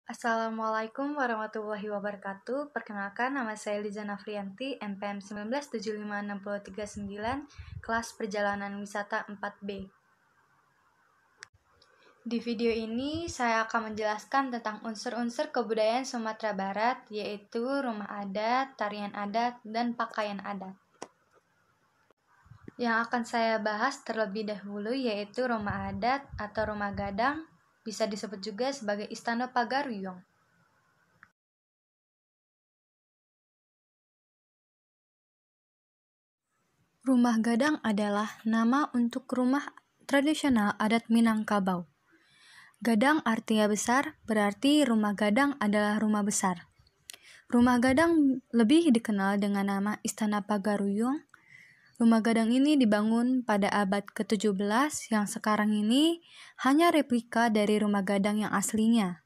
Assalamualaikum warahmatullahi wabarakatuh. Perkenalkan, nama saya Liza Nafrianti, NPM 1975639, kelas Perjalanan Wisata 4B. Di video ini, saya akan menjelaskan tentang unsur-unsur kebudayaan Sumatera Barat, yaitu rumah adat, tarian adat, dan pakaian adat. Yang akan saya bahas terlebih dahulu yaitu rumah adat atau rumah gadang, bisa disebut juga sebagai Istana Pagaruyung. Rumah gadang adalah nama untuk rumah tradisional adat Minangkabau. Gadang artinya besar, berarti rumah gadang adalah rumah besar. Rumah gadang lebih dikenal dengan nama Istana Pagaruyung. Rumah gadang ini dibangun pada abad ke-17 yang sekarang ini hanya replika dari rumah gadang yang aslinya.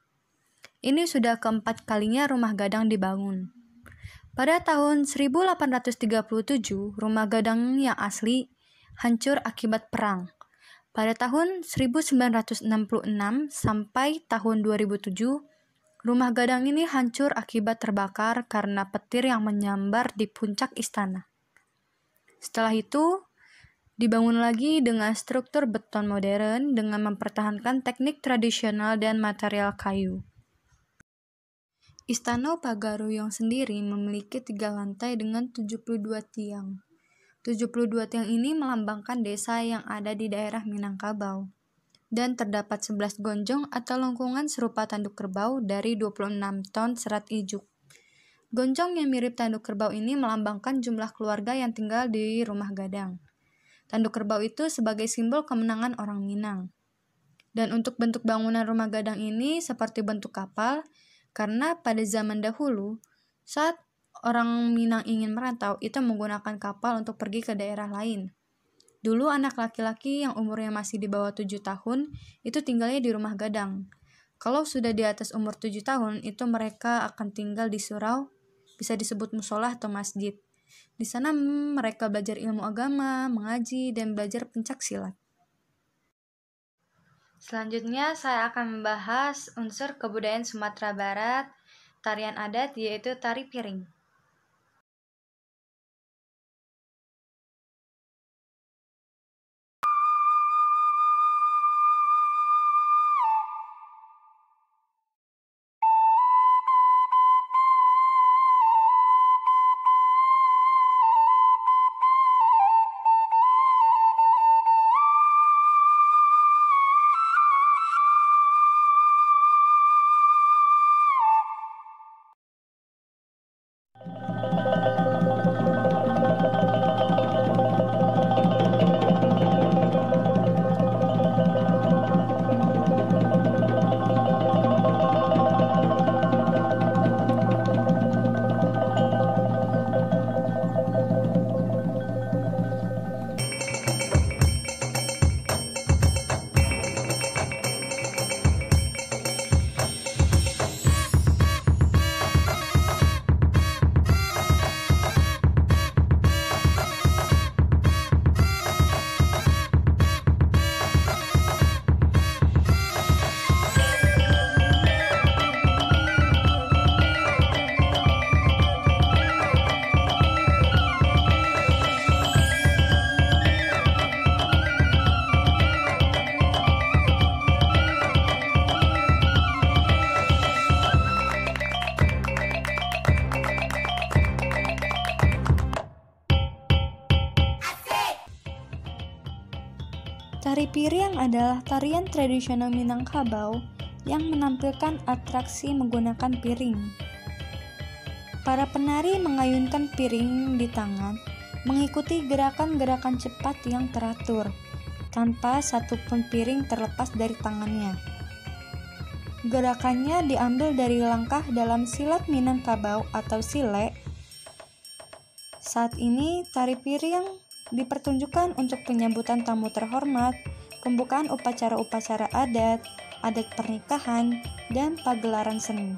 Ini sudah keempat kalinya rumah gadang dibangun. Pada tahun 1837, rumah gadang yang asli hancur akibat perang. Pada tahun 1966 sampai tahun 2007, rumah gadang ini hancur akibat terbakar karena petir yang menyambar di puncak istana. Setelah itu, dibangun lagi dengan struktur beton modern dengan mempertahankan teknik tradisional dan material kayu. Istana Pagaruyung sendiri memiliki 3 lantai dengan 72 tiang. 72 tiang ini melambangkan desa yang ada di daerah Minangkabau. Dan terdapat 11 gonjong atau lengkungan serupa tanduk kerbau dari 26 ton serat ijuk. Gonjong yang mirip tanduk kerbau ini melambangkan jumlah keluarga yang tinggal di rumah gadang. Tanduk kerbau itu sebagai simbol kemenangan orang Minang. Dan untuk bentuk bangunan rumah gadang ini seperti bentuk kapal, karena pada zaman dahulu, saat orang Minang ingin merantau, itu menggunakan kapal untuk pergi ke daerah lain. Dulu anak laki-laki yang umurnya masih di bawah 7 tahun, itu tinggalnya di rumah gadang. Kalau sudah di atas umur 7 tahun, itu mereka akan tinggal di surau, bisa disebut musola atau masjid. Di sana mereka belajar ilmu agama, mengaji, dan belajar pencak silat. Selanjutnya saya akan membahas unsur kebudayaan Sumatera Barat, tarian adat yaitu tari piring. Tari piring adalah tarian tradisional Minangkabau yang menampilkan atraksi menggunakan piring. Para penari mengayunkan piring di tangan, mengikuti gerakan-gerakan cepat yang teratur, tanpa satupun piring terlepas dari tangannya. Gerakannya diambil dari langkah dalam silat Minangkabau atau sile. Saat ini, tari piring dipertunjukkan untuk penyambutan tamu terhormat, pembukaan upacara-upacara adat, adat pernikahan, dan pagelaran seni.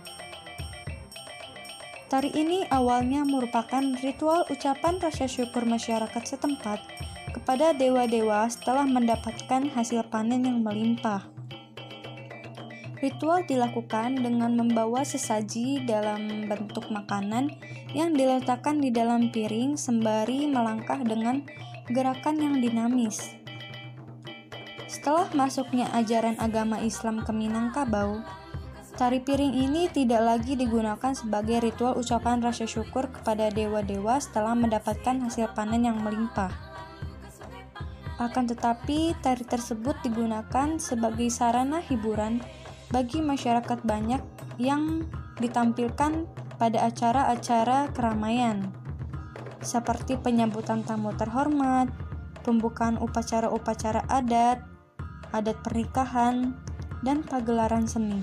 Tari ini awalnya merupakan ritual ucapan rasa syukur masyarakat setempat kepada dewa-dewa setelah mendapatkan hasil panen yang melimpah. Ritual dilakukan dengan membawa sesaji dalam bentuk makanan yang diletakkan di dalam piring sembari melangkah dengan gerakan yang dinamis. Setelah masuknya ajaran agama Islam ke Minangkabau, tari piring ini tidak lagi digunakan sebagai ritual ucapan rasa syukur kepada dewa-dewa setelah mendapatkan hasil panen yang melimpah. Akan tetapi, tari tersebut digunakan sebagai sarana hiburan bagi masyarakat banyak yang ditampilkan pada acara-acara keramaian, seperti penyambutan tamu terhormat, pembukaan upacara-upacara adat pernikahan, dan pagelaran seni.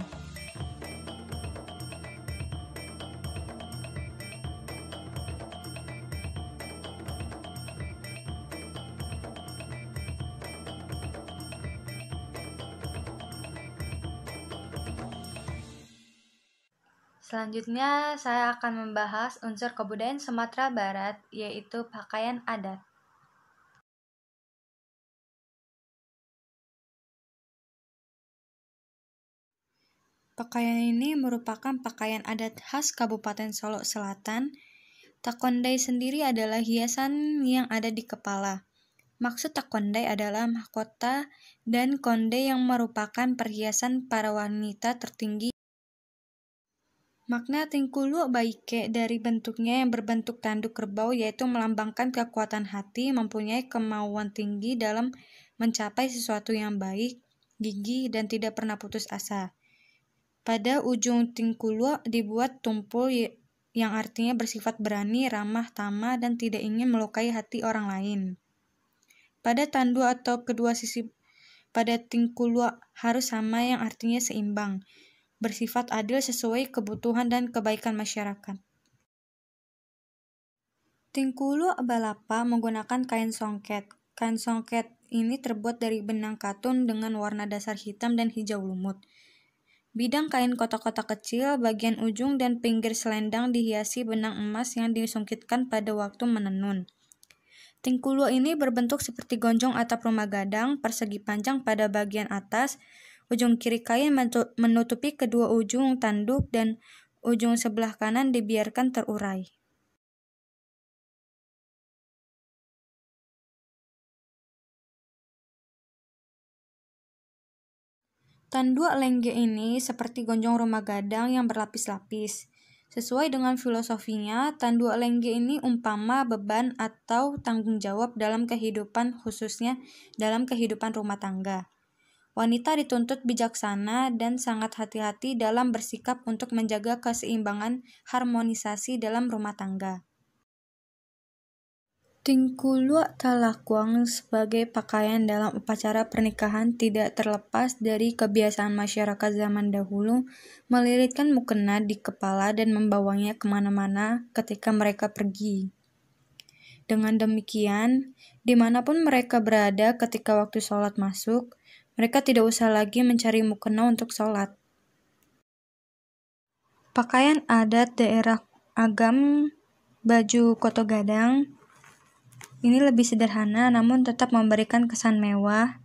Selanjutnya, saya akan membahas unsur kebudayaan Sumatera Barat, yaitu pakaian adat. Pakaian ini merupakan pakaian adat khas Kabupaten Solok Selatan. Takondai sendiri adalah hiasan yang ada di kepala. Maksud takondai adalah mahkota dan kondai yang merupakan perhiasan para wanita tertinggi. Makna Tingkulu Baike dari bentuknya yang berbentuk tanduk kerbau yaitu melambangkan kekuatan hati, mempunyai kemauan tinggi dalam mencapai sesuatu yang baik, gigih, dan tidak pernah putus asa. Pada ujung Tingkulu dibuat tumpul yang artinya bersifat berani, ramah, tamah, dan tidak ingin melukai hati orang lain. Pada tandu atau kedua sisi pada Tingkulu harus sama yang artinya seimbang, bersifat adil sesuai kebutuhan dan kebaikan masyarakat. Tingkulu Balapa menggunakan kain songket. Kain songket ini terbuat dari benang katun dengan warna dasar hitam dan hijau lumut. Bidang kain kotak-kotak kecil, bagian ujung dan pinggir selendang dihiasi benang emas yang disungkitkan pada waktu menenun. Tingkulu ini berbentuk seperti gonjong atap rumah gadang, persegi panjang pada bagian atas, ujung kiri kain menutupi kedua ujung tanduk dan ujung sebelah kanan dibiarkan terurai. Tanduk lengge ini seperti gonjong rumah gadang yang berlapis-lapis. Sesuai dengan filosofinya, tanduk lengge ini umpama beban atau tanggung jawab dalam kehidupan, khususnya dalam kehidupan rumah tangga. Wanita dituntut bijaksana dan sangat hati-hati dalam bersikap untuk menjaga keseimbangan harmonisasi dalam rumah tangga. Tingkulu Talakwang sebagai pakaian dalam upacara pernikahan tidak terlepas dari kebiasaan masyarakat zaman dahulu melilitkan mukena di kepala dan membawanya kemana-mana ketika mereka pergi. Dengan demikian, dimanapun mereka berada ketika waktu sholat masuk, mereka tidak usah lagi mencari mukena untuk sholat. Pakaian adat daerah Agam, baju koto gadang, ini lebih sederhana namun tetap memberikan kesan mewah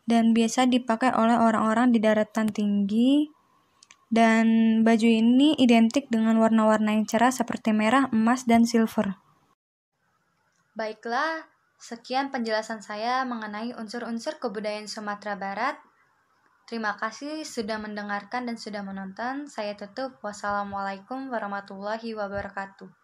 dan biasa dipakai oleh orang-orang di daratan tinggi. Dan baju ini identik dengan warna-warna yang cerah seperti merah, emas, dan silver. Baiklah, sekian penjelasan saya mengenai unsur-unsur kebudayaan Sumatera Barat. Terima kasih sudah mendengarkan dan sudah menonton. Saya tutup. Wassalamualaikum warahmatullahi wabarakatuh.